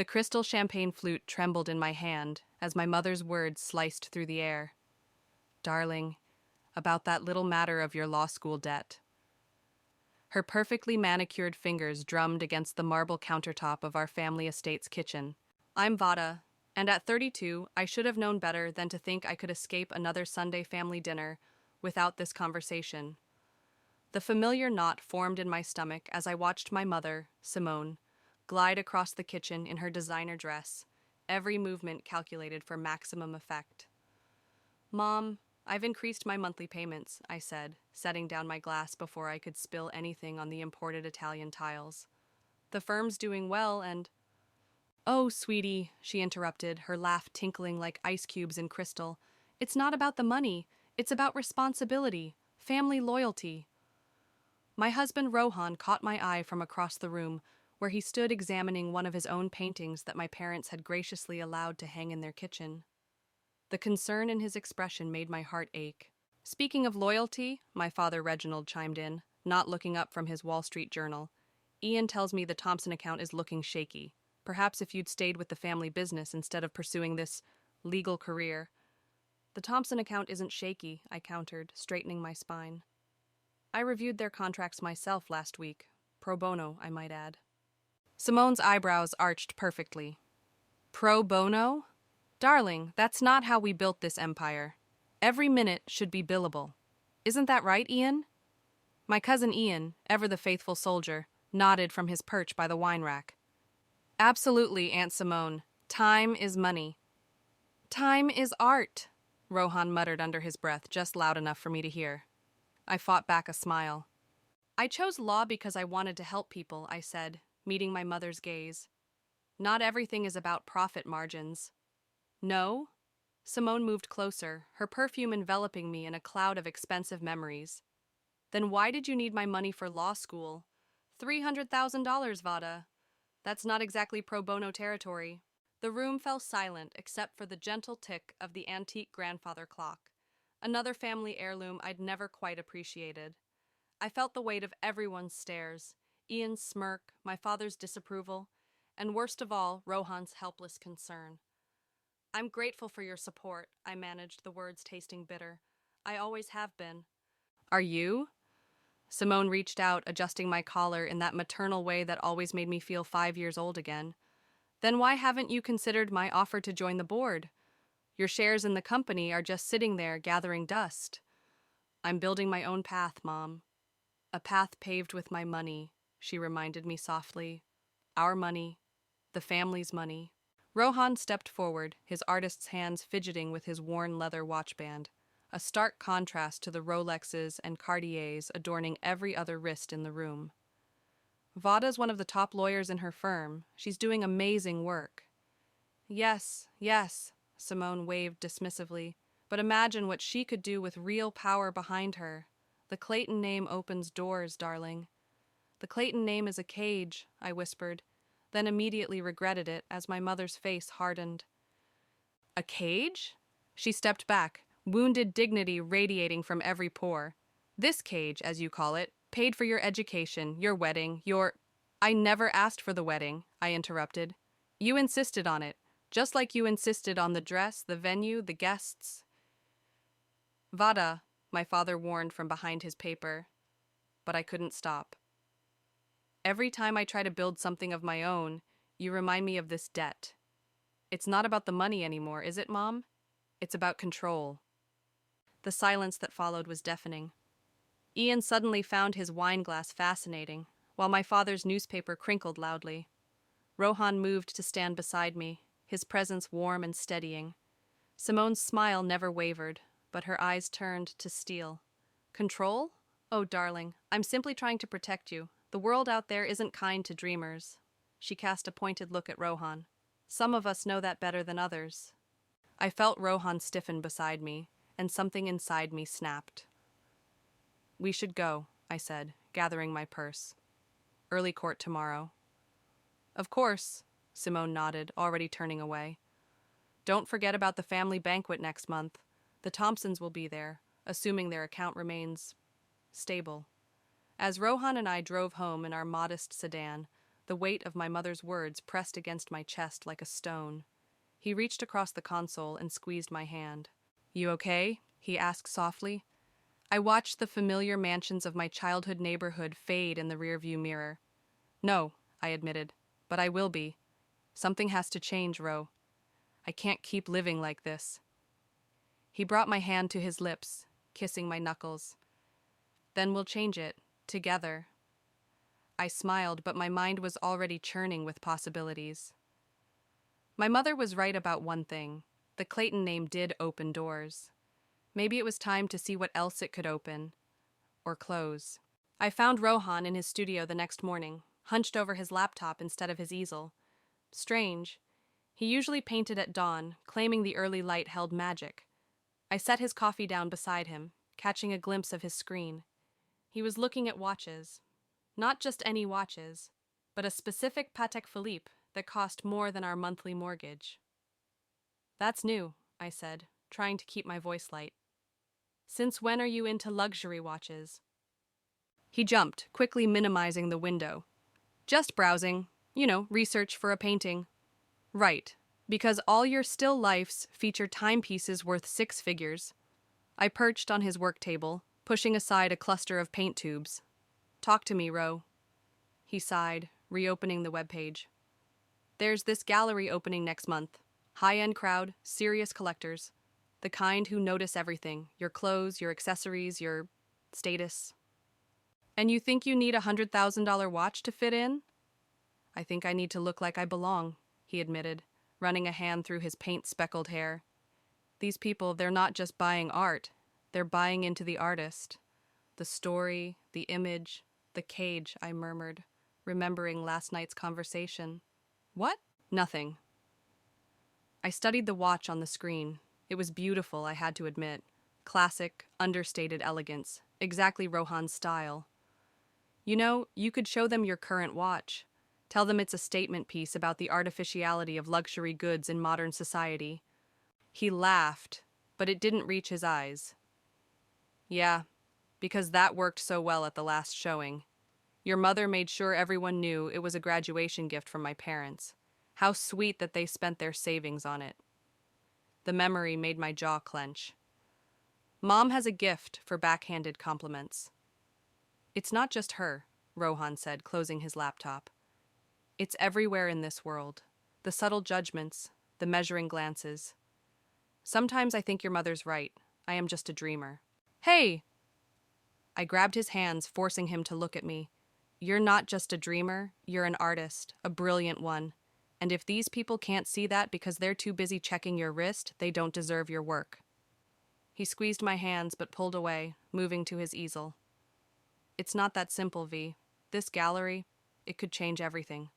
The crystal champagne flute trembled in my hand as my mother's words sliced through the air. Darling, about that little matter of your law school debt. Her perfectly manicured fingers drummed against the marble countertop of our family estate's kitchen. I'm Vada, and at 32, I should have known better than to think I could escape another Sunday family dinner without this conversation. The familiar knot formed in my stomach as I watched my mother, Simone, glide across the kitchen in her designer dress, every movement calculated for maximum effect. Mom, I've increased my monthly payments, I said, setting down my glass before I could spill anything on the imported Italian tiles. The firm's doing well and... Oh, sweetie, she interrupted, her laugh tinkling like ice cubes in crystal. It's not about the money. It's about responsibility, family loyalty. My husband Rohan caught my eye from across the room, where he stood examining one of his own paintings that my parents had graciously allowed to hang in their kitchen. The concern in his expression made my heart ache. Speaking of loyalty, my father Reginald chimed in, not looking up from his Wall Street journal. Ian tells me the Thompson account is looking shaky. Perhaps if you'd stayed with the family business instead of pursuing this legal career. The Thompson account isn't shaky, I countered, straightening my spine. I reviewed their contracts myself last week. Pro bono, I might add. Simone's eyebrows arched perfectly. Pro bono? Darling, that's not how we built this empire. Every minute should be billable. Isn't that right, Ian? My cousin Ian, ever the faithful soldier, nodded from his perch by the wine rack. Absolutely, Aunt Simone. Time is money. Time is art, Rohan muttered under his breath, just loud enough for me to hear. I fought back a smile. I chose law because I wanted to help people, I said, meeting my mother's gaze. Not everything is about profit margins. No? Simone moved closer, her perfume enveloping me in a cloud of expensive memories. Then why did you need my money for law school? $300,000, Vada. That's not exactly pro bono territory. The room fell silent except for the gentle tick of the antique grandfather clock, another family heirloom I'd never quite appreciated. I felt the weight of everyone's stares, Ian's smirk, my father's disapproval, and worst of all, Rohan's helpless concern. I'm grateful for your support, I managed, the words tasting bitter. I always have been. Are you? Simone reached out, adjusting my collar in that maternal way that always made me feel 5 years old again. Then why haven't you considered my offer to join the board? Your shares in the company are just sitting there gathering dust. I'm building my own path, Mom. A path paved with my money, she reminded me softly. Our money, the family's money. Rohan stepped forward, his artist's hands fidgeting with his worn leather watchband, a stark contrast to the Rolexes and Cartiers adorning every other wrist in the room. Vada's one of the top lawyers in her firm. She's doing amazing work. Yes, Simone waved dismissively. But imagine what she could do with real power behind her. The Clayton name opens doors, darling. The Clayton name is a cage, I whispered, then immediately regretted it as my mother's face hardened. A cage? She stepped back, wounded dignity radiating from every pore. This cage, as you call it, paid for your education, your wedding, your... I never asked for the wedding, I interrupted. You insisted on it, just like you insisted on the dress, the venue, the guests. Vada, my father warned from behind his paper, but I couldn't stop. Every time I try to build something of my own, you remind me of this debt. It's not about the money anymore, is it, Mom? It's about control. The silence that followed was deafening. Ian suddenly found his wine glass fascinating, while my father's newspaper crinkled loudly. Rohan moved to stand beside me, his presence warm and steadying. Simone's smile never wavered, but her eyes turned to steel. Control? Oh, darling, I'm simply trying to protect you. The world out there isn't kind to dreamers. She cast a pointed look at Rohan. Some of us know that better than others. I felt Rohan stiffen beside me, and something inside me snapped. We should go, I said, gathering my purse. Early court tomorrow. Of course, Simone nodded, already turning away. Don't forget about the family banquet next month. The Thompsons will be there, assuming their account remains stable. As Rohan and I drove home in our modest sedan, the weight of my mother's words pressed against my chest like a stone. He reached across the console and squeezed my hand. "You okay?" he asked softly. I watched the familiar mansions of my childhood neighborhood fade in the rearview mirror. "No," I admitted, "but I will be. Something has to change, Ro. I can't keep living like this." He brought my hand to his lips, kissing my knuckles. "Then we'll change it, together." I smiled, but my mind was already churning with possibilities. My mother was right about one thing. The Clayton name did open doors. Maybe it was time to see what else it could open. Or close. I found Rohan in his studio the next morning, hunched over his laptop instead of his easel. Strange. He usually painted at dawn, claiming the early light held magic. I set his coffee down beside him, catching a glimpse of his screen. He was looking at watches. Not just any watches, but a specific Patek Philippe that cost more than our monthly mortgage. "That's new," I said, trying to keep my voice light. "Since when are you into luxury watches?" He jumped, quickly minimizing the window. "Just browsing. Research for a painting." "Right, because all your still lifes feature timepieces worth 6 figures." I perched on his work table, pushing aside a cluster of paint tubes. "Talk to me, Ro." He sighed, reopening the webpage. "There's this gallery opening next month. High-end crowd, serious collectors. The kind who notice everything, your clothes, your accessories, your status." "And you think you need a $100,000 watch to fit in?" "I think I need to look like I belong," he admitted, running a hand through his paint-speckled hair. "These people, they're not just buying art. They're buying into the artist. The story, the image, the cage," I murmured, remembering last night's conversation. "What?" "Nothing." I studied the watch on the screen. It was beautiful, I had to admit. Classic, understated elegance. Exactly Rohan's style. You could show them your current watch. Tell them it's a statement piece about the artificiality of luxury goods in modern society. He laughed, but it didn't reach his eyes. "Yeah, because that worked so well at the last showing. Your mother made sure everyone knew it was a graduation gift from my parents. How sweet that they spent their savings on it." The memory made my jaw clench. Mom has a gift for backhanded compliments. "It's not just her," Rohan said, closing his laptop. "It's everywhere in this world. The subtle judgments, the measuring glances. Sometimes I think your mother's right. I am just a dreamer." "Hey!" I grabbed his hands, forcing him to look at me. "You're not just a dreamer, you're an artist, a brilliant one. And if these people can't see that because they're too busy checking your wrist, they don't deserve your work." He squeezed my hands but pulled away, moving to his easel. "It's not that simple, V. This gallery, it could change everything.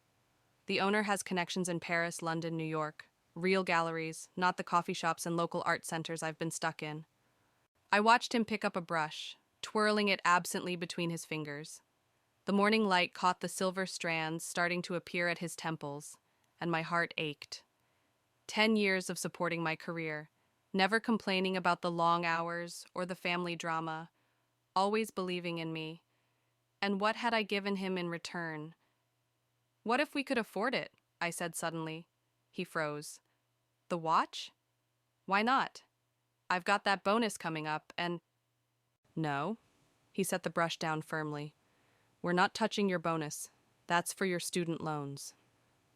The owner has connections in Paris, London, New York. Real galleries, not the coffee shops and local art centers I've been stuck in." I watched him pick up a brush, twirling it absently between his fingers. The morning light caught the silver strands starting to appear at his temples, and my heart ached. 10 years of supporting my career, never complaining about the long hours or the family drama, always believing in me. And what had I given him in return? "What if we could afford it?" I said suddenly. He froze. "The watch? Why not? I've got that bonus coming up, and—" "No." He set the brush down firmly. "We're not touching your bonus. That's for your student loans.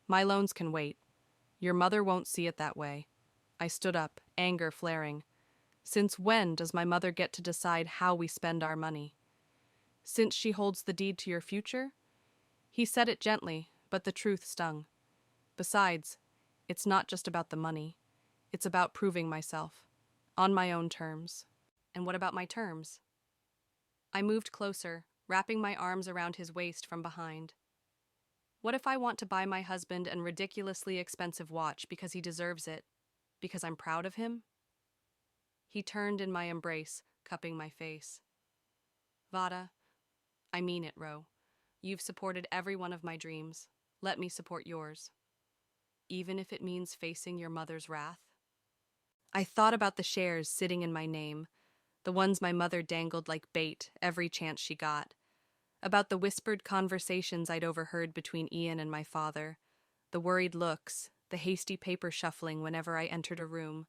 My loans can wait. Your mother won't see it that way." I stood up, anger flaring. Since when does my mother get to decide how we spend our money? "Since she holds the deed to your future?" He said it gently, but the truth stung. Besides, it's not just about the money. It's about proving myself. On my own terms. And what about my terms? I moved closer, wrapping my arms around his waist from behind. "What if I want to buy my husband an ridiculously expensive watch because he deserves it? Because I'm proud of him?" He turned in my embrace, cupping my face. "Vada, I mean it, Ro. You've supported every one of my dreams. Let me support yours. Even if it means facing your mother's wrath." I thought about the shares sitting in my name, the ones my mother dangled like bait every chance she got. about the whispered conversations I'd overheard between Ian and my father, the worried looks, the hasty paper shuffling whenever I entered a room.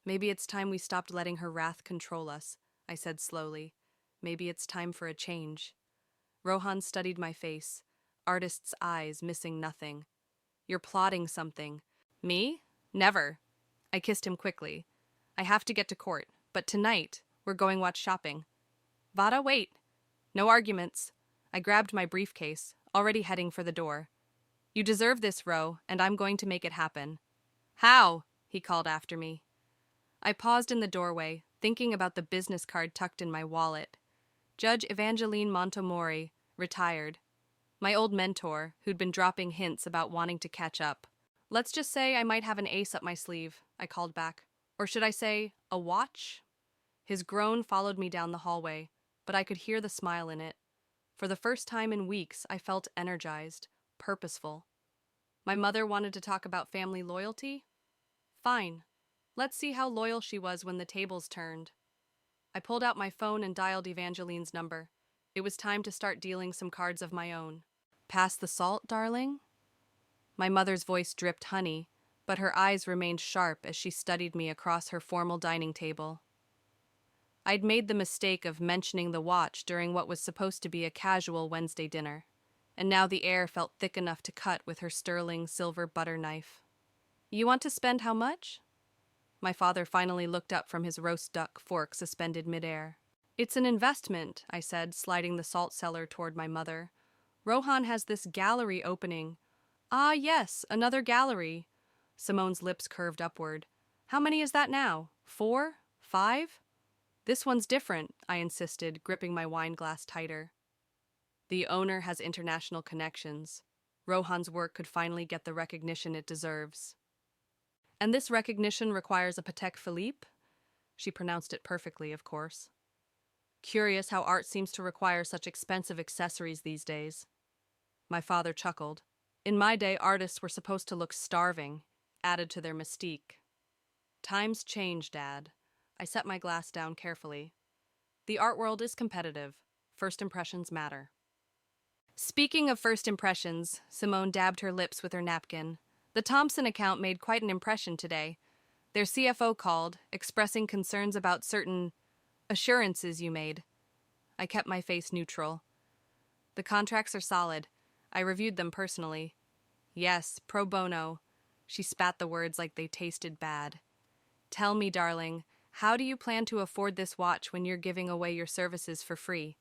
Maybe it's time we stopped letting her wrath control us, I said slowly. Maybe it's time for a change. Rohan studied my face, artist's eyes missing nothing. You're plotting something. Me? Never. I kissed him quickly. I have to get to court, but tonight we're going watch shopping. Vada, wait. No arguments. I grabbed my briefcase, already heading for the door. You deserve this, Ro, and I'm going to make it happen. How? He called after me. I paused in the doorway, thinking about the business card tucked in my wallet. Judge Evangeline Montemori, retired. My old mentor, who'd been dropping hints about wanting to catch up. Let's just say I might have an ace up my sleeve, I called back. Or should I say, a watch? His groan followed me down the hallway, but I could hear the smile in it. For the first time in weeks, I felt energized, purposeful. My mother wanted to talk about family loyalty? Fine. Let's see how loyal she was when the tables turned. I pulled out my phone and dialed Evangeline's number. It was time to start dealing some cards of my own. Pass the salt, darling? My mother's voice dripped honey, but her eyes remained sharp as she studied me across her formal dining table. I'd made the mistake of mentioning the watch during what was supposed to be a casual Wednesday dinner, and now the air felt thick enough to cut with her sterling silver butter knife. You want to spend how much? My father finally looked up from his roast duck fork suspended midair. It's an investment, I said, sliding the salt cellar toward my mother. Rohan has this gallery opening. Ah, yes, another gallery. Simone's lips curved upward. How many is that now? 4? 5? This one's different, I insisted, gripping my wine glass tighter. The owner has international connections. Rohan's work could finally get the recognition it deserves. And this recognition requires a Patek Philippe? She pronounced it perfectly, of course. Curious how art seems to require such expensive accessories these days. My father chuckled. In my day, artists were supposed to look starving, added to their mystique. Times change, Dad. I set my glass down carefully. The art world is competitive. First impressions matter. Speaking of first impressions, Simone dabbed her lips with her napkin. The Thompson account made quite an impression today. Their CFO called, expressing concerns about certain assurances you made. I kept my face neutral. The contracts are solid. I reviewed them personally. Yes, pro bono. She spat the words like they tasted bad. Tell me, darling, how do you plan to afford this watch when you're giving away your services for free?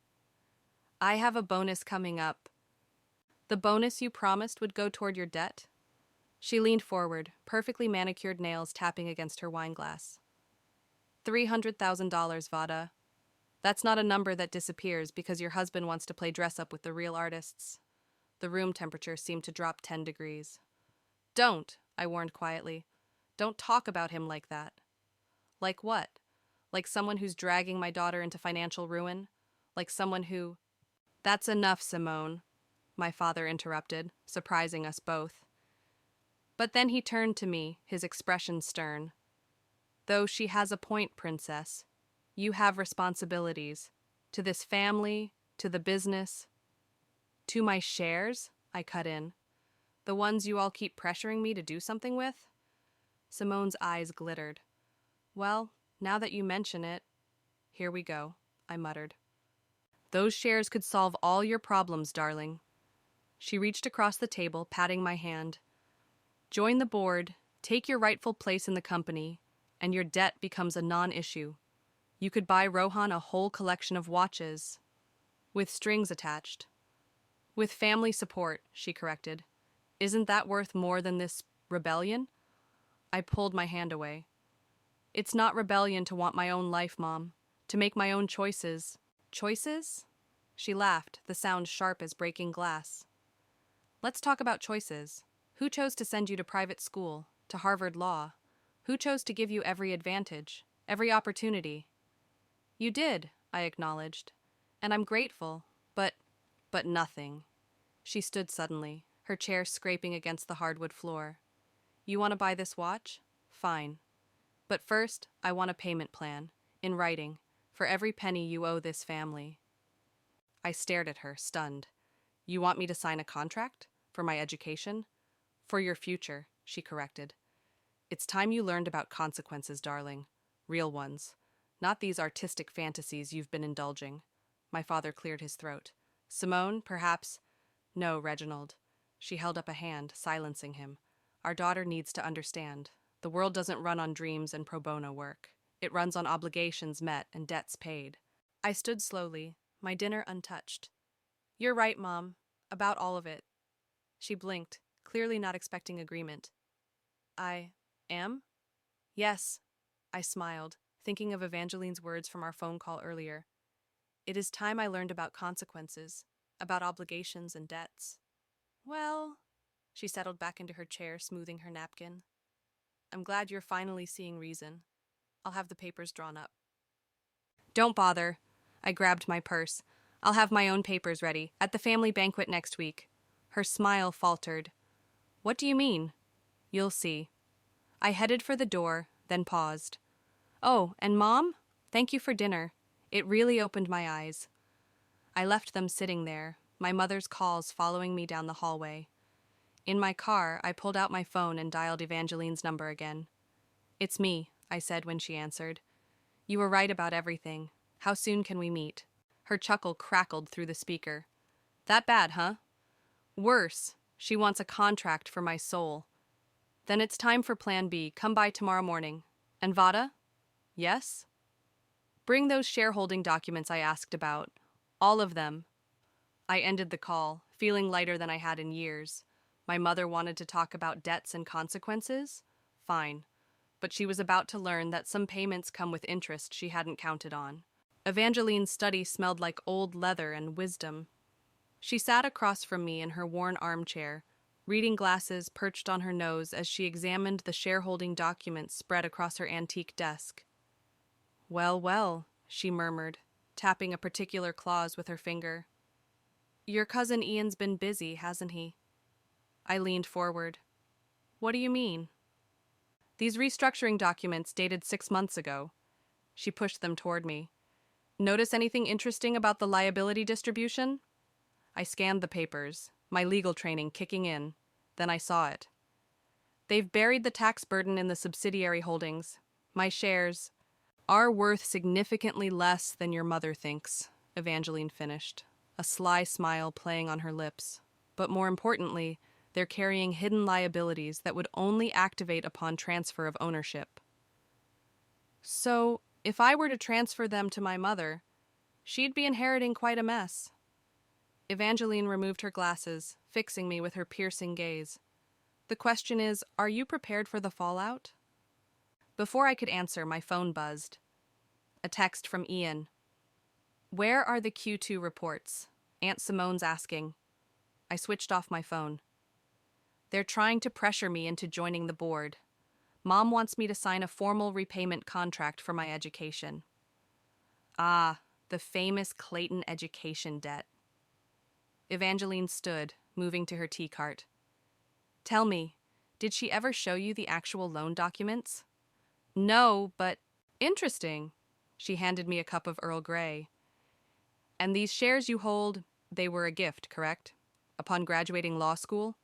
I have a bonus coming up. The bonus you promised would go toward your debt? She leaned forward, perfectly manicured nails tapping against her wineglass. $300,000, Vada. That's not a number that disappears because your husband wants to play dress-up with the real artists. The room temperature seemed to drop 10 degrees. Don't, I warned quietly. Don't talk about him like that. Like what? Like someone who's dragging my daughter into financial ruin? Like someone who... That's enough, Simone, my father interrupted, surprising us both. But then he turned to me, his expression stern. Though she has a point, Princess. You have responsibilities. To this family, to the business. To my shares? I cut in. The ones you all keep pressuring me to do something with? Simone's eyes glittered. Well, now that you mention it, here we go, I muttered. Those shares could solve all your problems, darling. She reached across the table, patting my hand. Join the board, take your rightful place in the company, and your debt becomes a non-issue. You could buy Rohan a whole collection of watches, with strings attached. With family support, she corrected. Isn't that worth more than this rebellion? I pulled my hand away. It's not rebellion to want my own life, Mom. To make my own choices. Choices? She laughed, the sound sharp as breaking glass. Let's talk about choices. Who chose to send you to private school, to Harvard Law? Who chose to give you every advantage, every opportunity? You did, I acknowledged. And I'm grateful, but nothing. She stood suddenly, her chair scraping against the hardwood floor. You want to buy this watch? Fine. But first, I want a payment plan, in writing, for every penny you owe this family. I stared at her, stunned. You want me to sign a contract? For my education? For your future, she corrected. It's time you learned about consequences, darling. Real ones. Not these artistic fantasies you've been indulging. My father cleared his throat. Simone, perhaps... No, Reginald. She held up a hand, silencing him. Our daughter needs to understand. The world doesn't run on dreams and pro bono work. It runs on obligations met and debts paid. I stood slowly, my dinner untouched. You're right, Mom. About all of it. She blinked, clearly not expecting agreement. I am? Yes, I smiled, thinking of Evangeline's words from our phone call earlier. It is time I learned about consequences, about obligations and debts. Well, she settled back into her chair, smoothing her napkin. I'm glad you're finally seeing reason. I'll have the papers drawn up. Don't bother. I grabbed my purse. I'll have my own papers ready, at the family banquet next week. Her smile faltered. What do you mean? You'll see. I headed for the door, then paused. Oh, and Mom? Thank you for dinner. It really opened my eyes. I left them sitting there, my mother's calls following me down the hallway. In my car, I pulled out my phone and dialed Evangeline's number again. It's me, I said when she answered. You were right about everything. How soon can we meet? Her chuckle crackled through the speaker. That bad, huh? Worse. She wants a contract for my soul. Then it's time for Plan B. Come by tomorrow morning. And Vada? Yes? Bring those shareholding documents I asked about. All of them. I ended the call, feeling lighter than I had in years. My mother wanted to talk about debts and consequences? Fine. But she was about to learn that some payments come with interest she hadn't counted on. Evangeline's study smelled like old leather and wisdom. She sat across from me in her worn armchair, reading glasses perched on her nose as she examined the shareholding documents spread across her antique desk. Well, well, she murmured, tapping a particular clause with her finger. Your cousin Ian's been busy, hasn't he? I leaned forward. What do you mean? These restructuring documents dated 6 months ago. She pushed them toward me. Notice anything interesting about the liability distribution? I scanned the papers, my legal training kicking in. Then I saw it. They've buried the tax burden in the subsidiary holdings. My shares are worth significantly less than your mother thinks, Evangeline finished, a sly smile playing on her lips. But more importantly, they're carrying hidden liabilities that would only activate upon transfer of ownership. So, if I were to transfer them to my mother, she'd be inheriting quite a mess. Evangeline removed her glasses, fixing me with her piercing gaze. The question is, are you prepared for the fallout? Before I could answer, my phone buzzed. A text from Ian. Where are the Q2 reports? Aunt Simone's asking. I switched off my phone. They're trying to pressure me into joining the board. Mom wants me to sign a formal repayment contract for my education. Ah, the famous Clayton education debt. Evangeline stood, moving to her tea cart. Tell me, did she ever show you the actual loan documents? No, but interesting. She handed me a cup of Earl Grey. And these shares you hold, they were a gift, correct? Upon graduating law school?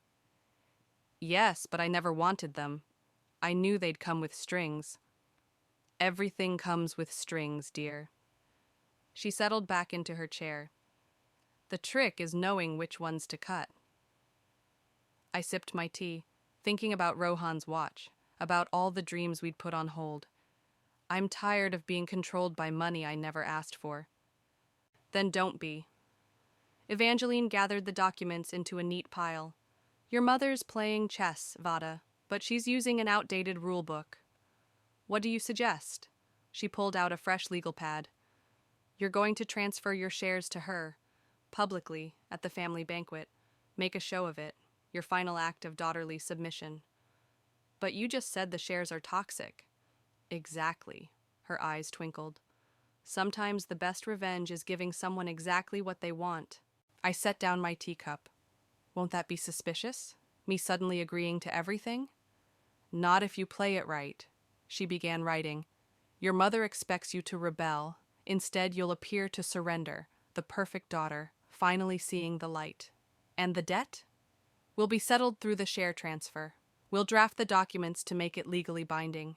Yes, but I never wanted them. I knew they'd come with strings. Everything comes with strings, dear. She settled back into her chair. The trick is knowing which ones to cut. I sipped my tea, thinking about Rohan's watch, about all the dreams we'd put on hold. I'm tired of being controlled by money I never asked for. Then don't be. Evangeline gathered the documents into a neat pile. Your mother's playing chess, Vada, but she's using an outdated rule book. What do you suggest? She pulled out a fresh legal pad. You're going to transfer your shares to her, publicly, at the family banquet. Make a show of it, your final act of daughterly submission. But you just said the shares are toxic. Exactly. Her eyes twinkled. Sometimes the best revenge is giving someone exactly what they want. I set down my teacup. Won't that be suspicious? Me suddenly agreeing to everything? Not if you play it right. She began writing. Your mother expects you to rebel. Instead, you'll appear to surrender. the perfect daughter, finally seeing the light. And the debt? Will be settled through the share transfer. We'll draft the documents to make it legally binding.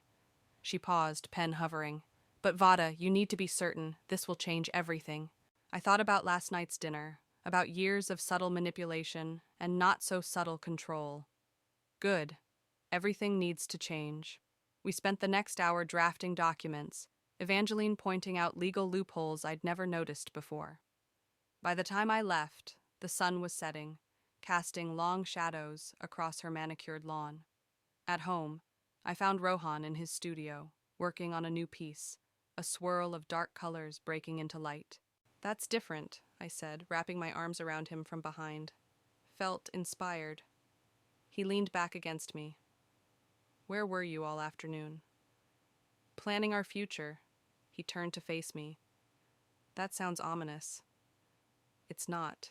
She paused, pen hovering. But Vada, you need to be certain this will change everything. I thought about last night's dinner, about years of subtle manipulation and not so subtle control. Good. Everything needs to change. We spent the next hour drafting documents, Evangeline pointing out legal loopholes I'd never noticed before. By the time I left, the sun was setting, casting long shadows across her manicured lawn. At home, I found Rohan in his studio, working on a new piece, a swirl of dark colors breaking into light. That's different, I said, wrapping my arms around him from behind. Felt inspired. He leaned back against me. Where were you all afternoon? Planning our future. He turned to face me. That sounds ominous. It's not.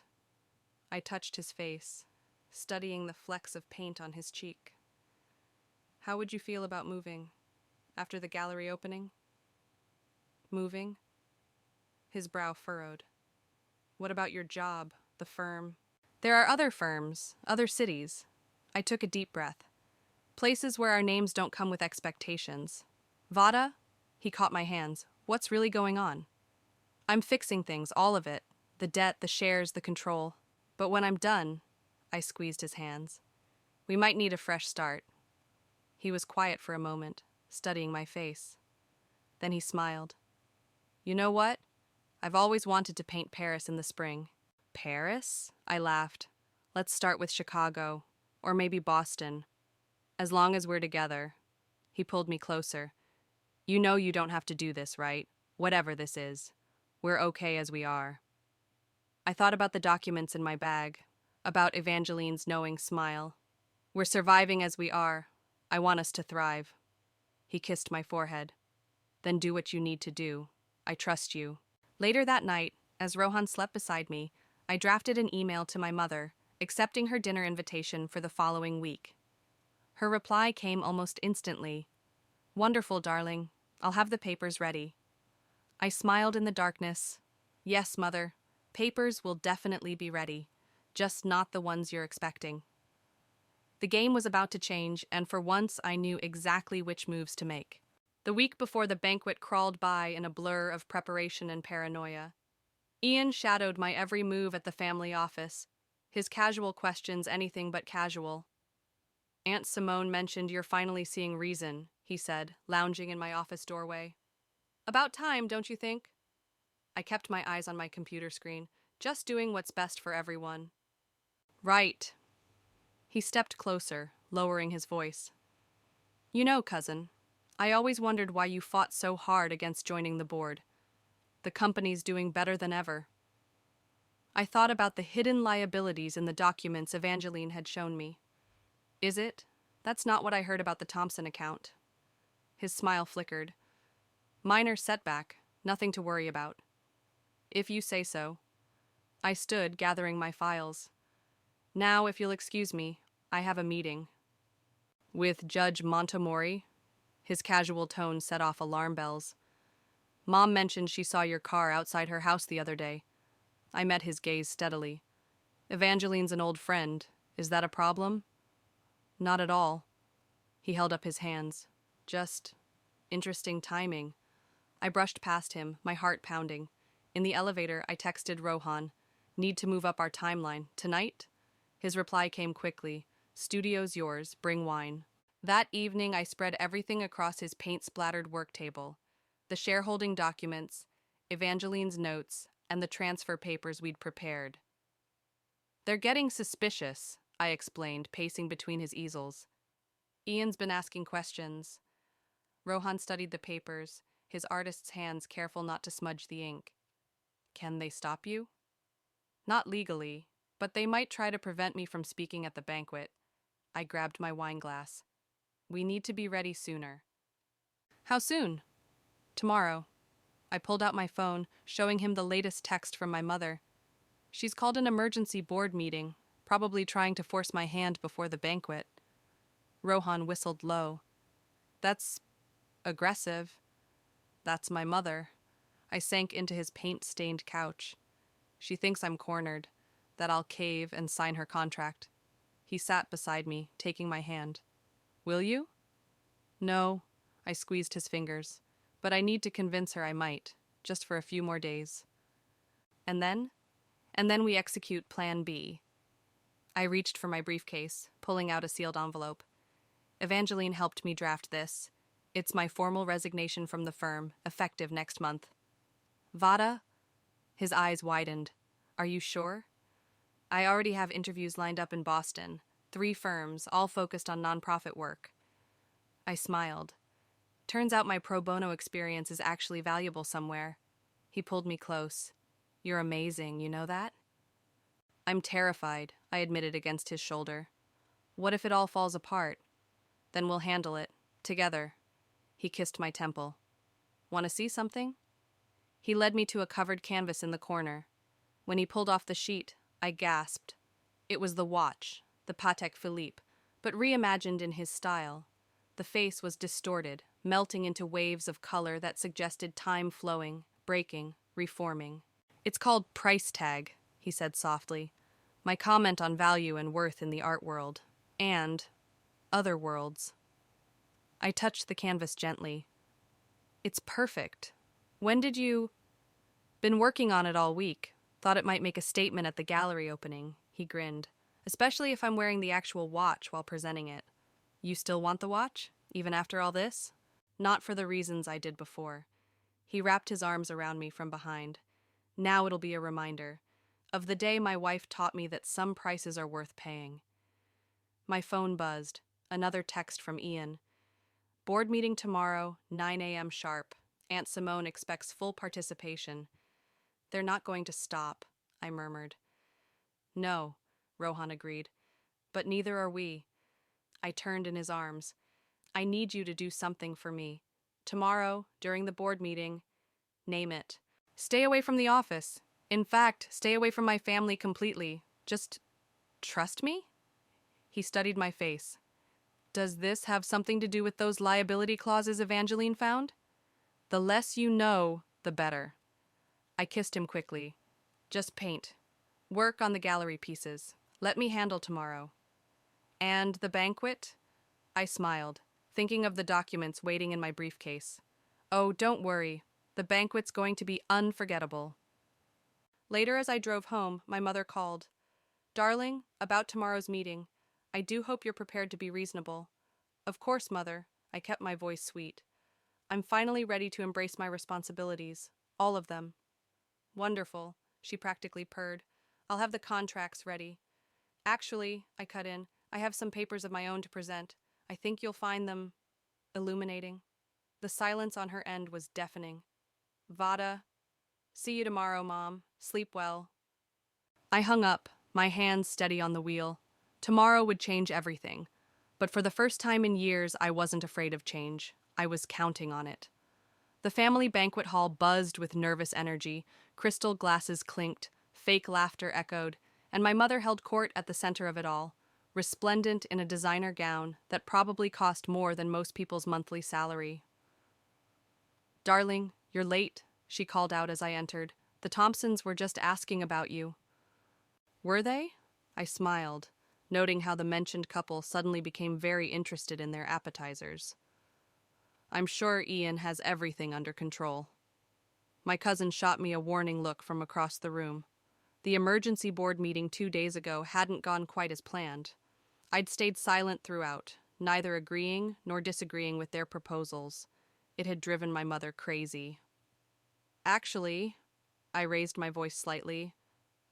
I touched his face, studying the flecks of paint on his cheek. How would you feel about moving? After the gallery opening? Moving? His brow furrowed. What about your job, the firm? There are other firms, other cities. I took a deep breath. Places where our names don't come with expectations. Vada? He caught my hands. What's really going on? I'm fixing things, all of it. The debt, the shares, the control. But when I'm done, I squeezed his hands. We might need a fresh start. He was quiet for a moment, studying my face. Then he smiled. You know what? I've always wanted to paint Paris in the spring. Paris? I laughed. Let's start with Chicago, or maybe Boston. As long as we're together. He pulled me closer. You know you don't have to do this, right? Whatever this is. We're okay as we are. I thought about the documents in my bag, about Evangeline's knowing smile. We're surviving as we are. I want us to thrive. He kissed my forehead. Then do what you need to do. I trust you. Later that night, as Rohan slept beside me, I drafted an email to my mother, accepting her dinner invitation for the following week. Her reply came almost instantly. Wonderful, darling. I'll have the papers ready. I smiled in the darkness. Yes, Mother. Papers will definitely be ready. Just not the ones you're expecting. The game was about to change, and for once I knew exactly which moves to make. The week before the banquet crawled by in a blur of preparation and paranoia. Ian shadowed my every move at the family office, his casual questions anything but casual. Aunt Simone mentioned you're finally seeing reason, he said, lounging in my office doorway. About time, don't you think? I kept my eyes on my computer screen, just doing what's best for everyone. Right. He stepped closer, lowering his voice. You know, cousin, I always wondered why you fought so hard against joining the board. The company's doing better than ever. I thought about the hidden liabilities in the documents Evangeline had shown me. Is it? That's not what I heard about the Thompson account. His smile flickered. Minor setback, nothing to worry about. If you say so. I stood, gathering my files. Now, if you'll excuse me, I have a meeting. With Judge Montemori? His casual tone set off alarm bells. Mom mentioned she saw your car outside her house the other day. I met his gaze steadily. Evangeline's an old friend. Is that a problem? Not at all. He held up his hands. Just interesting timing. I brushed past him, my heart pounding. In the elevator, I texted Rohan. Need to move up our timeline. Tonight? His reply came quickly. Studio's yours. Bring wine. That evening, I spread everything across his paint-splattered work table. The shareholding documents, Evangeline's notes, and the transfer papers we'd prepared. They're getting suspicious, I explained, pacing between his easels. Ian's been asking questions. Rohan studied the papers, his artist's hands careful not to smudge the ink. Can they stop you? Not legally, but they might try to prevent me from speaking at the banquet. I grabbed my wine glass. We need to be ready sooner. How soon? Tomorrow. I pulled out my phone, showing him the latest text from my mother. She's called an emergency board meeting, probably trying to force my hand before the banquet. Rohan whistled low. That's aggressive. That's my mother. I sank into his paint-stained couch. She thinks I'm cornered, that I'll cave and sign her contract. He sat beside me, taking my hand. Will you? No, I squeezed his fingers, but I need to convince her I might, just for a few more days. And then? And then we execute Plan B. I reached for my briefcase, pulling out a sealed envelope. Evangeline helped me draft this. It's my formal resignation from the firm, effective next month. Vada? His eyes widened. Are you sure? I already have interviews lined up in Boston. 3 firms, all focused on nonprofit work. I smiled. Turns out my pro bono experience is actually valuable somewhere. He pulled me close. You're amazing, you know that? I'm terrified, I admitted against his shoulder. What if it all falls apart? Then we'll handle it, together. He kissed my temple. Want to see something? He led me to a covered canvas in the corner. When he pulled off the sheet, I gasped. It was the watch, the Patek Philippe, but reimagined in his style. The face was distorted, melting into waves of color that suggested time flowing, breaking, reforming. It's called price tag, he said softly. My comment on value and worth in the art world. And other worlds. I touched the canvas gently. It's perfect. When did you... Been working on it all week. Thought it might make a statement at the gallery opening, he grinned. Especially if I'm wearing the actual watch while presenting it. You still want the watch, even after all this? Not for the reasons I did before. He wrapped his arms around me from behind. Now it'll be a reminder of the day my wife taught me that some prices are worth paying. My phone buzzed. Another text from Ian. Board meeting tomorrow, 9 a.m. sharp. Aunt Simone expects full participation. They're not going to stop, I murmured. No, Rohan agreed. But neither are we. I turned in his arms. I need you to do something for me. Tomorrow, during the board meeting, name it. Stay away from the office. In fact, stay away from my family completely. Just trust me? He studied my face. Does this have something to do with those liability clauses Evangeline found? The less you know, the better. I kissed him quickly. Just paint. Work on the gallery pieces. Let me handle tomorrow. And the banquet? I smiled, thinking of the documents waiting in my briefcase. Oh, don't worry. The banquet's going to be unforgettable. Later, as I drove home, my mother called. Darling, about tomorrow's meeting. I do hope you're prepared to be reasonable. Of course, Mother. I kept my voice sweet. I'm finally ready to embrace my responsibilities. All of them. Wonderful, she practically purred. I'll have the contracts ready. Actually, I cut in, I have some papers of my own to present. I think you'll find them illuminating. The silence on her end was deafening. Vada, see you tomorrow, Mom. Sleep well. I hung up, my hands steady on the wheel. Tomorrow would change everything. But for the first time in years, I wasn't afraid of change. I was counting on it. The family banquet hall buzzed with nervous energy, crystal glasses clinked, fake laughter echoed, and my mother held court at the center of it all, resplendent in a designer gown that probably cost more than most people's monthly salary. Darling, you're late, she called out as I entered. The Thompsons were just asking about you. Were they? I smiled, noting how the mentioned couple suddenly became very interested in their appetizers. I'm sure Ian has everything under control. My cousin shot me a warning look from across the room. The emergency board meeting 2 days ago hadn't gone quite as planned. I'd stayed silent throughout, neither agreeing nor disagreeing with their proposals. It had driven my mother crazy. Actually, I raised my voice slightly,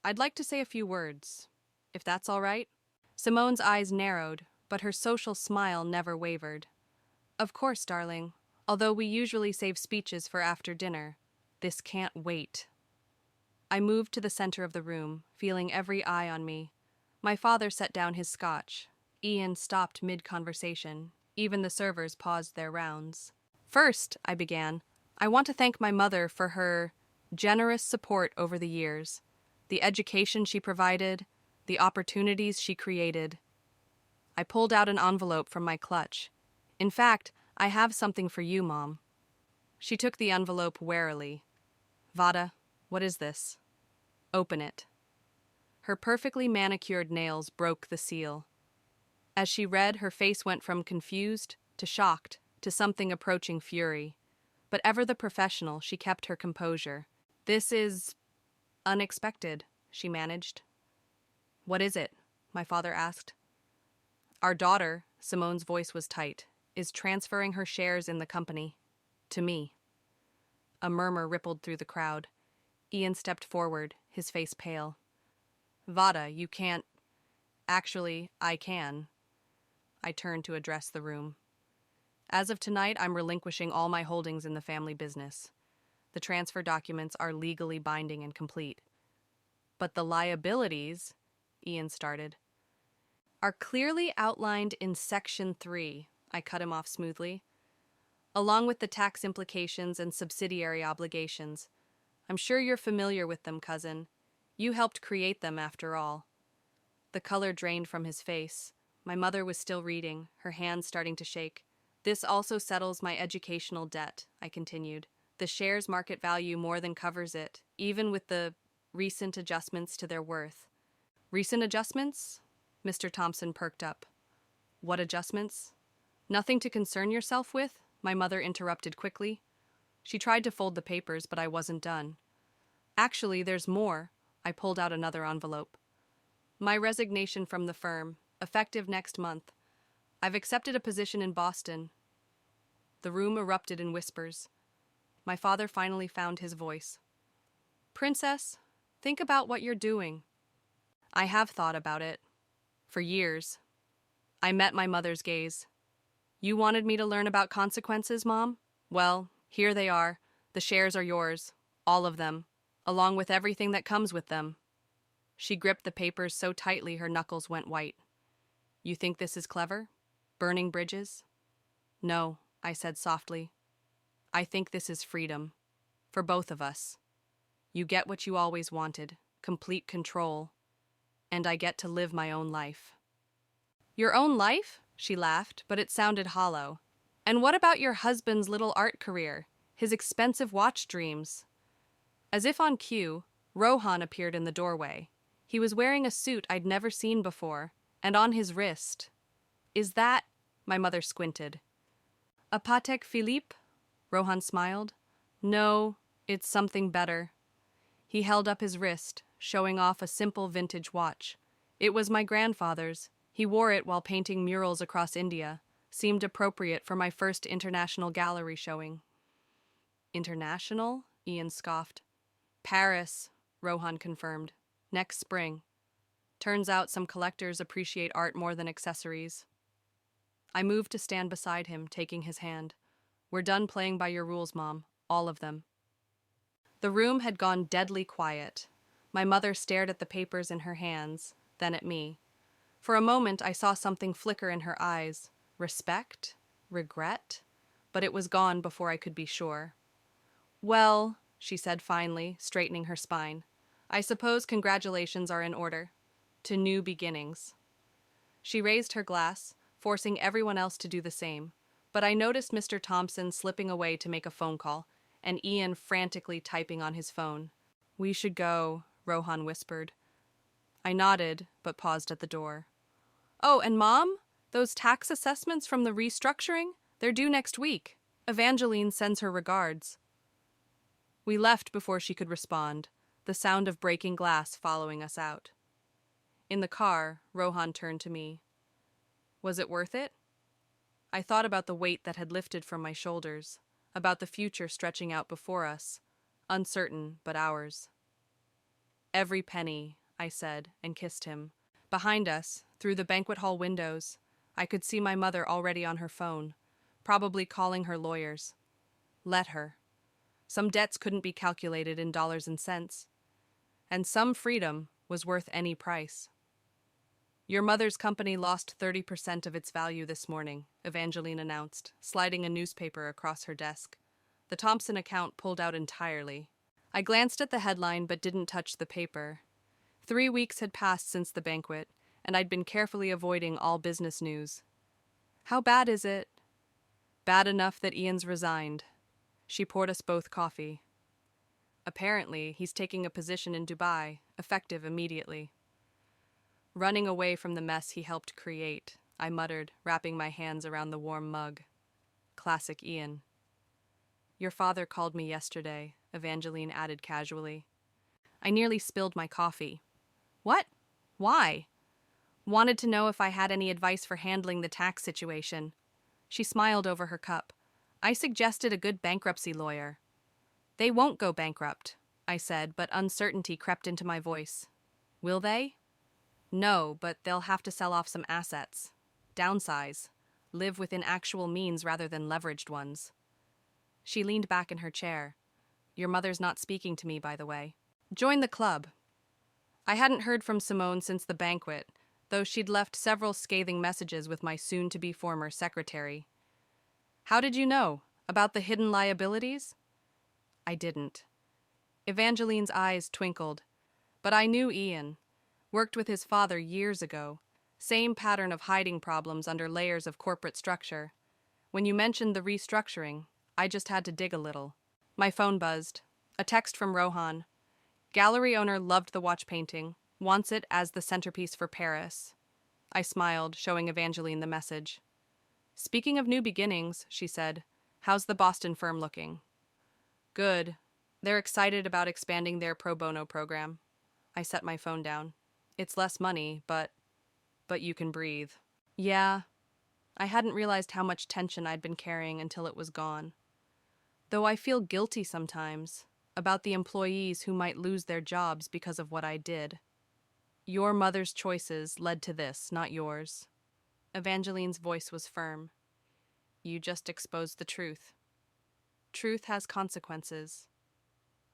I'd like to say a few words, if that's all right. Simone's eyes narrowed, but her social smile never wavered. Of course, darling. Although we usually save speeches for after dinner, this can't wait. I moved to the center of the room, feeling every eye on me. My father set down his scotch. Ian stopped mid-conversation. Even the servers paused their rounds. First, I began, I want to thank my mother for her generous support over the years, the education she provided, the opportunities she created. I pulled out an envelope from my clutch. In fact, I have something for you, Mom. She took the envelope warily. Vada, what is this? Open it. Her perfectly manicured nails broke the seal. As she read, her face went from confused to shocked to something approaching fury. But ever the professional, she kept her composure. "This is unexpected," she managed. "What is it?" my father asked. "Our daughter," Simone's voice was tight, "is transferring her shares in the company. To me." A murmur rippled through the crowd. Ian stepped forward, his face pale. "Vada, you can't." "Actually, I can." I turned to address the room. "As of tonight, I'm relinquishing all my holdings in the family business. The transfer documents are legally binding and complete. But the liabilities," Ian started, "are clearly outlined in Section 3, I cut him off smoothly, "along with the tax implications and subsidiary obligations. I'm sure you're familiar with them, cousin. You helped create them, after all." The color drained from his face. My mother was still reading, her hands starting to shake. "This also settles my educational debt," I continued. "The shares' market value more than covers it, even with the recent adjustments to their worth." "Recent adjustments?" Mr. Thompson perked up. "What adjustments?" "Nothing to concern yourself with," my mother interrupted quickly. She tried to fold the papers, but I wasn't done. "Actually, there's more." I pulled out another envelope. "My resignation from the firm, effective next month. I've accepted a position in Boston." The room erupted in whispers. My father finally found his voice. "Princess, think about what you're doing." "I have thought about it. For years." I met my mother's gaze. "You wanted me to learn about consequences, Mom? Well, here they are. The shares are yours. All of them. Along with everything that comes with them." She gripped the papers so tightly her knuckles went white. "You think this is clever? Burning bridges?" "No," I said softly. "I think this is freedom. For both of us. You get what you always wanted, complete control. And I get to live my own life." "Your own life?" she laughed, but it sounded hollow. "And what about your husband's little art career, his expensive watch dreams?" As if on cue, Rohan appeared in the doorway. He was wearing a suit I'd never seen before, and on his wrist. "Is that—" my mother squinted. "A Patek Philippe?" Rohan smiled. "No, it's something better." He held up his wrist, showing off a simple vintage watch. "It was my grandfather's. He wore it while painting murals across India. Seemed appropriate for my first international gallery showing." "International?" Ian scoffed. "Paris," Rohan confirmed. "Next spring. Turns out some collectors appreciate art more than accessories." I moved to stand beside him, taking his hand. "We're done playing by your rules, Mom. All of them." The room had gone deadly quiet. My mother stared at the papers in her hands, then at me. For a moment, I saw something flicker in her eyes. Respect? Regret? But it was gone before I could be sure. "Well," she said finally, straightening her spine, "I suppose congratulations are in order. To new beginnings." She raised her glass, forcing everyone else to do the same. But I noticed Mr. Thompson slipping away to make a phone call, and Ian frantically typing on his phone. "We should go," Rohan whispered. I nodded, but paused at the door. "Oh, and Mom? Those tax assessments from the restructuring? They're due next week. Evangeline sends her regards." We left before she could respond, the sound of breaking glass following us out. In the car, Rohan turned to me. "Was it worth it?" I thought about the weight that had lifted from my shoulders, about the future stretching out before us, uncertain but ours. "Every penny," I said, and kissed him. Behind us, through the banquet hall windows, I could see my mother already on her phone, probably calling her lawyers. Let her. Some debts couldn't be calculated in dollars and cents. And some freedom was worth any price. "Your mother's company lost 30% of its value this morning," Evangeline announced, sliding a newspaper across her desk. The Thompson account pulled out entirely. I glanced at the headline but didn't touch the paper. 3 weeks had passed since the banquet, and I'd been carefully avoiding all business news. "How bad is it?" "Bad enough that Ian's resigned." She poured us both coffee. Apparently, he's taking a position in Dubai, effective immediately. Running away from the mess he helped create, I muttered, wrapping my hands around the warm mug. Classic Ian. Your father called me yesterday, Evangeline added casually. I nearly spilled my coffee. What? Why? Wanted to know if I had any advice for handling the tax situation. She smiled over her cup. I suggested a good bankruptcy lawyer. They won't go bankrupt, I said, but uncertainty crept into my voice. Will they? No, but they'll have to sell off some assets. Downsize. Live within actual means rather than leveraged ones. She leaned back in her chair. Your mother's not speaking to me, by the way. Join the club. I hadn't heard from Simone since the banquet, though she'd left several scathing messages with my soon-to-be former secretary. How did you know? About the hidden liabilities? I didn't. Evangeline's eyes twinkled. But I knew Ian. Worked with his father years ago. Same pattern of hiding problems under layers of corporate structure. When you mentioned the restructuring, I just had to dig a little. My phone buzzed. A text from Rohan. Gallery owner loved the watch painting. Wants it as the centerpiece for Paris. I smiled, showing Evangeline the message. Speaking of new beginnings, she said, how's the Boston firm looking? Good. They're excited about expanding their pro bono program. I set my phone down. It's less money, but you can breathe. Yeah. I hadn't realized how much tension I'd been carrying until it was gone. Though I feel guilty sometimes about the employees who might lose their jobs because of what I did. Your mother's choices led to this, not yours. Evangeline's voice was firm. You just exposed the truth. Truth has consequences.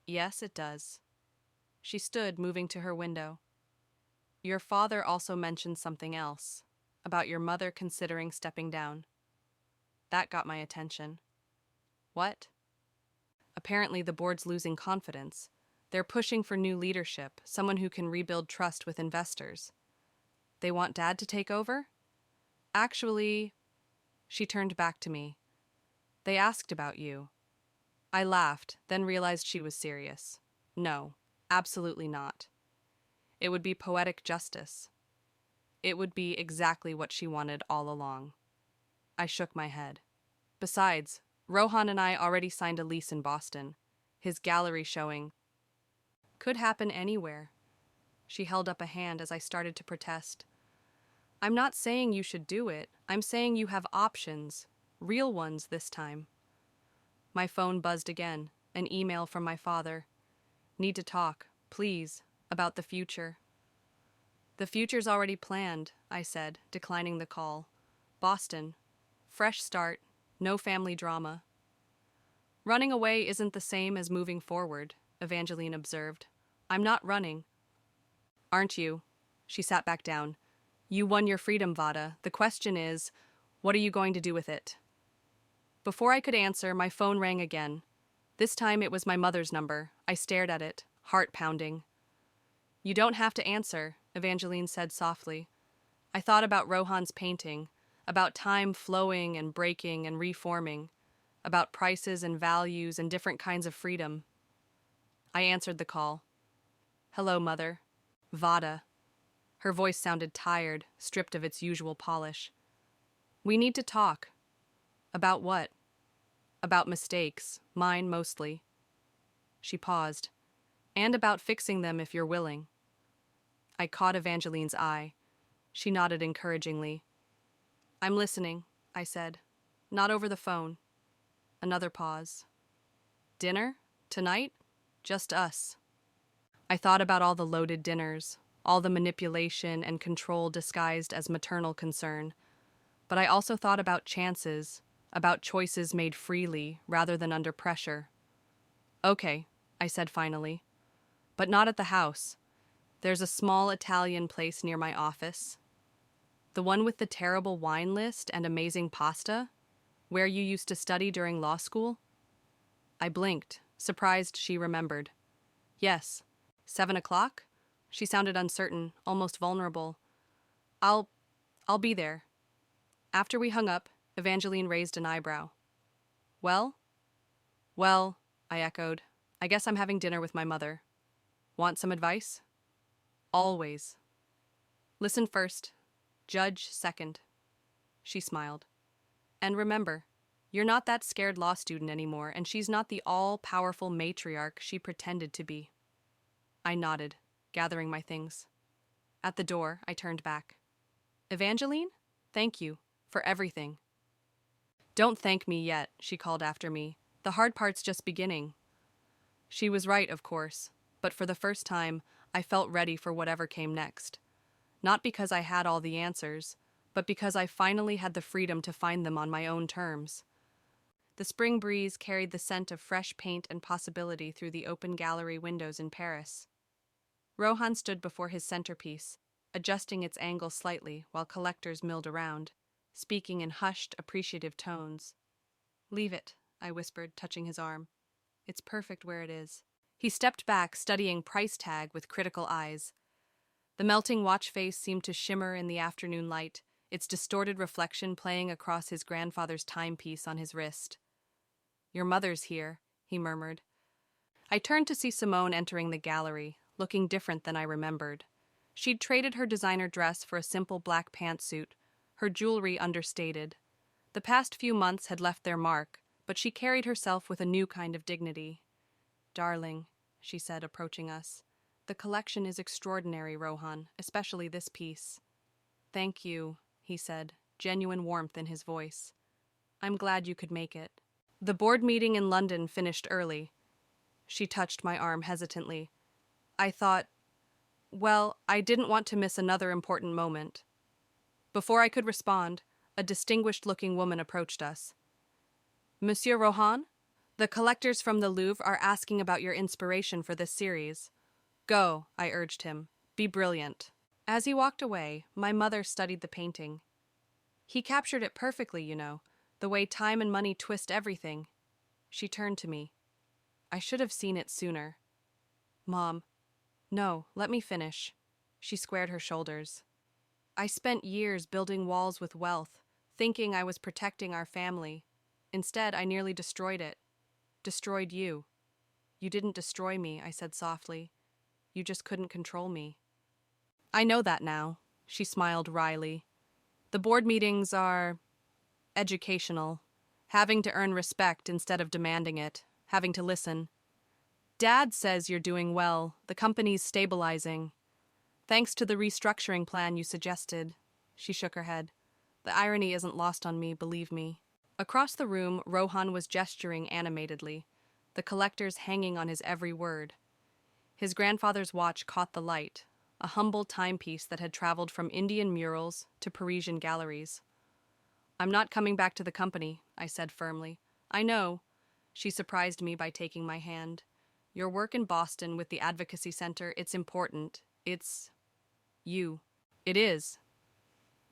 Yes, it does. She stood, moving to her window. Your father also mentioned something else, about your mother considering stepping down. That got my attention. What? Apparently the board's losing confidence. They're pushing for new leadership, someone who can rebuild trust with investors. They want Dad to take over? Actually, she turned back to me. They asked about you. I laughed, then realized she was serious. No, absolutely not. It would be poetic justice. It would be exactly what she wanted all along. I shook my head. Besides, Rohan and I already signed a lease in Boston. His gallery showing. Could happen anywhere. She held up a hand as I started to protest. I'm not saying you should do it. I'm saying you have options. Real ones this time. My phone buzzed again. An email from my father. Need to talk, please, about the future. The future's already planned, I said, declining the call. Boston. Fresh start. No family drama. Running away isn't the same as moving forward, Evangeline observed. I'm not running. Aren't you? She sat back down. You won your freedom, Vada. The question is, what are you going to do with it? Before I could answer, my phone rang again. This time it was my mother's number. I stared at it, heart pounding. You don't have to answer, Evangeline said softly. I thought about Rohan's painting, about time flowing and breaking and reforming, about prices and values and different kinds of freedom. I answered the call. Hello, Mother. Vada. Her voice sounded tired, stripped of its usual polish. We need to talk. About what? About mistakes, mine mostly. She paused. And about fixing them if you're willing. I caught Evangeline's eye. She nodded encouragingly. I'm listening, I said. Not over the phone. Another pause. Dinner? Tonight? Just us. I thought about all the loaded dinners, all the manipulation and control disguised as maternal concern. But I also thought about chances, about choices made freely rather than under pressure. Okay, I said finally. But not at the house. There's a small Italian place near my office. The one with the terrible wine list and amazing pasta? Where you used to study during law school? I blinked, surprised she remembered. Yes. 7 o'clock? She sounded uncertain, almost vulnerable. I'll be there. After we hung up, Evangeline raised an eyebrow. Well? Well, I echoed. I guess I'm having dinner with my mother. Want some advice? Always. Listen first, judge second. She smiled. And remember, you're not that scared law student anymore, and she's not the all-powerful matriarch she pretended to be. I nodded, gathering my things. At the door, I turned back. Evangeline, thank you for everything. Don't thank me yet, she called after me. The hard part's just beginning. She was right, of course, but for the first time, I felt ready for whatever came next. Not because I had all the answers, but because I finally had the freedom to find them on my own terms. The spring breeze carried the scent of fresh paint and possibility through the open gallery windows in Paris. Rohan stood before his centerpiece, adjusting its angle slightly while collectors milled around, speaking in hushed, appreciative tones. "Leave it," I whispered, touching his arm. "It's perfect where it is." He stepped back, studying price tag with critical eyes. The melting watch face seemed to shimmer in the afternoon light, its distorted reflection playing across his grandfather's timepiece on his wrist. "Your mother's here," he murmured. I turned to see Simone entering the gallery, looking different than I remembered. She'd traded her designer dress for a simple black pantsuit, her jewelry understated. The past few months had left their mark, but she carried herself with a new kind of dignity. "Darling," she said, approaching us, "the collection is extraordinary, Rohan, especially this piece." "Thank you," he said, genuine warmth in his voice. "I'm glad you could make it." The board meeting in London finished early. She touched my arm hesitantly. I thought, well, I didn't want to miss another important moment. Before I could respond, a distinguished-looking woman approached us. "Monsieur Rohan, the collectors from the Louvre are asking about your inspiration for this series." "Go," I urged him. "Be brilliant." As he walked away, my mother studied the painting. "He captured it perfectly, you know, the way time and money twist everything." She turned to me. "I should have seen it sooner." "Mom, no, let me finish." She squared her shoulders. "I spent years building walls with wealth, thinking I was protecting our family. Instead, I nearly destroyed it. Destroyed you." "You didn't destroy me," I said softly. "You just couldn't control me." "I know that now," she smiled wryly. "The board meetings are educational, having to earn respect instead of demanding it, having to listen. Dad says you're doing well, the company's stabilizing. Thanks to the restructuring plan you suggested." She shook her head. "The irony isn't lost on me, believe me." Across the room, Rohan was gesturing animatedly, the collectors hanging on his every word. His grandfather's watch caught the light, a humble timepiece that had traveled from Indian murals to Parisian galleries. "I'm not coming back to the company," I said firmly. "I know." She surprised me by taking my hand. "Your work in Boston with the Advocacy Center, it's important. It's you." "It is."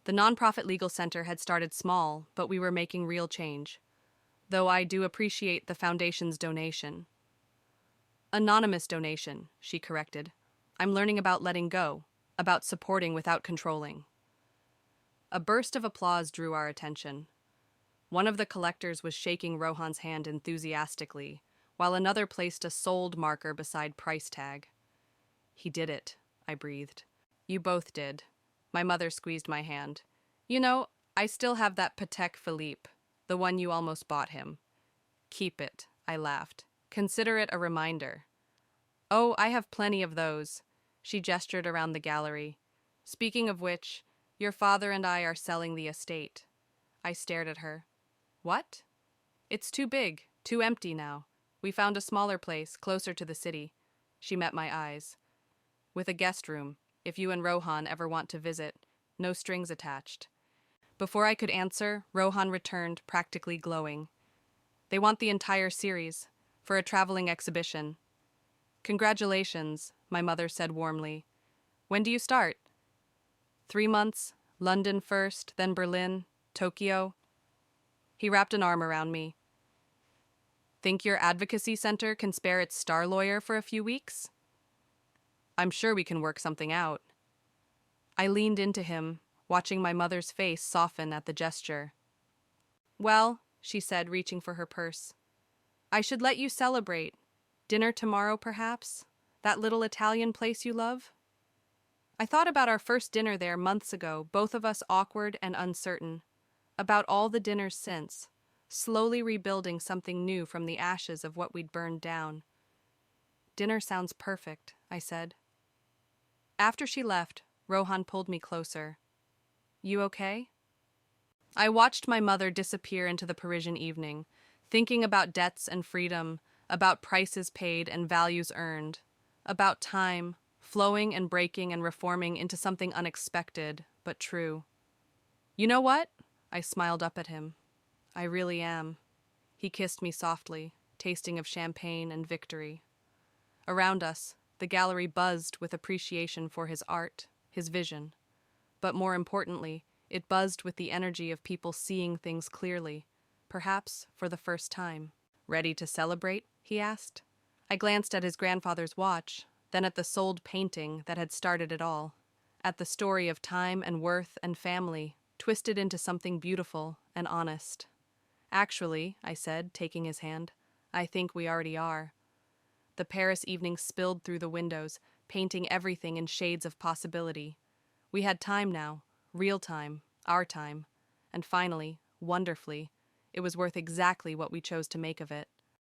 The nonprofit legal center had started small, but we were making real change. Though I do appreciate the foundation's donation. "Anonymous donation," she corrected. "I'm learning about letting go, about supporting without controlling." A burst of applause drew our attention. One of the collectors was shaking Rohan's hand enthusiastically, while another placed a sold marker beside price tag. "He did it," I breathed. "You both did." My mother squeezed my hand. "You know, I still have that Patek Philippe, the one you almost bought him." "Keep it," I laughed. "Consider it a reminder." "Oh, I have plenty of those." She gestured around the gallery. "Speaking of which, your father and I are selling the estate." I stared at her. "What?" "It's too big, too empty now. We found a smaller place, closer to the city." She met my eyes. "With a guest room, if you and Rohan ever want to visit. No strings attached." Before I could answer, Rohan returned, practically glowing. "They want the entire series, for a traveling exhibition." "Congratulations," my mother said warmly. "When do you start?" 3 months, London first, then Berlin, Tokyo." He wrapped an arm around me. "Think your advocacy center can spare its star lawyer for a few weeks?" "I'm sure we can work something out." I leaned into him, watching my mother's face soften at the gesture. "Well," she said, reaching for her purse, "I should let you celebrate. Dinner tomorrow, perhaps? That little Italian place you love? I thought about our first dinner there months ago, both of us awkward and uncertain. About all the dinners since, slowly rebuilding something new from the ashes of what we'd burned down. Dinner sounds perfect, I said. After she left, Rohan pulled me closer. You okay? I watched my mother disappear into the Parisian evening, thinking about debts and freedom, about prices paid and values earned, about time, flowing and breaking and reforming into something unexpected, but true. You know what? I smiled up at him. I really am. He kissed me softly, tasting of champagne and victory. Around us, the gallery buzzed with appreciation for his art, his vision. But more importantly, it buzzed with the energy of people seeing things clearly, perhaps for the first time. Ready to celebrate? He asked. I glanced at his grandfather's watch, then at the sold painting that had started it all, at the story of time and worth and family, twisted into something beautiful and honest. Actually, I said, taking his hand, I think we already are. The Paris evening spilled through the windows, painting everything in shades of possibility. We had time now, real time, our time, and finally, wonderfully, it was worth exactly what we chose to make of it.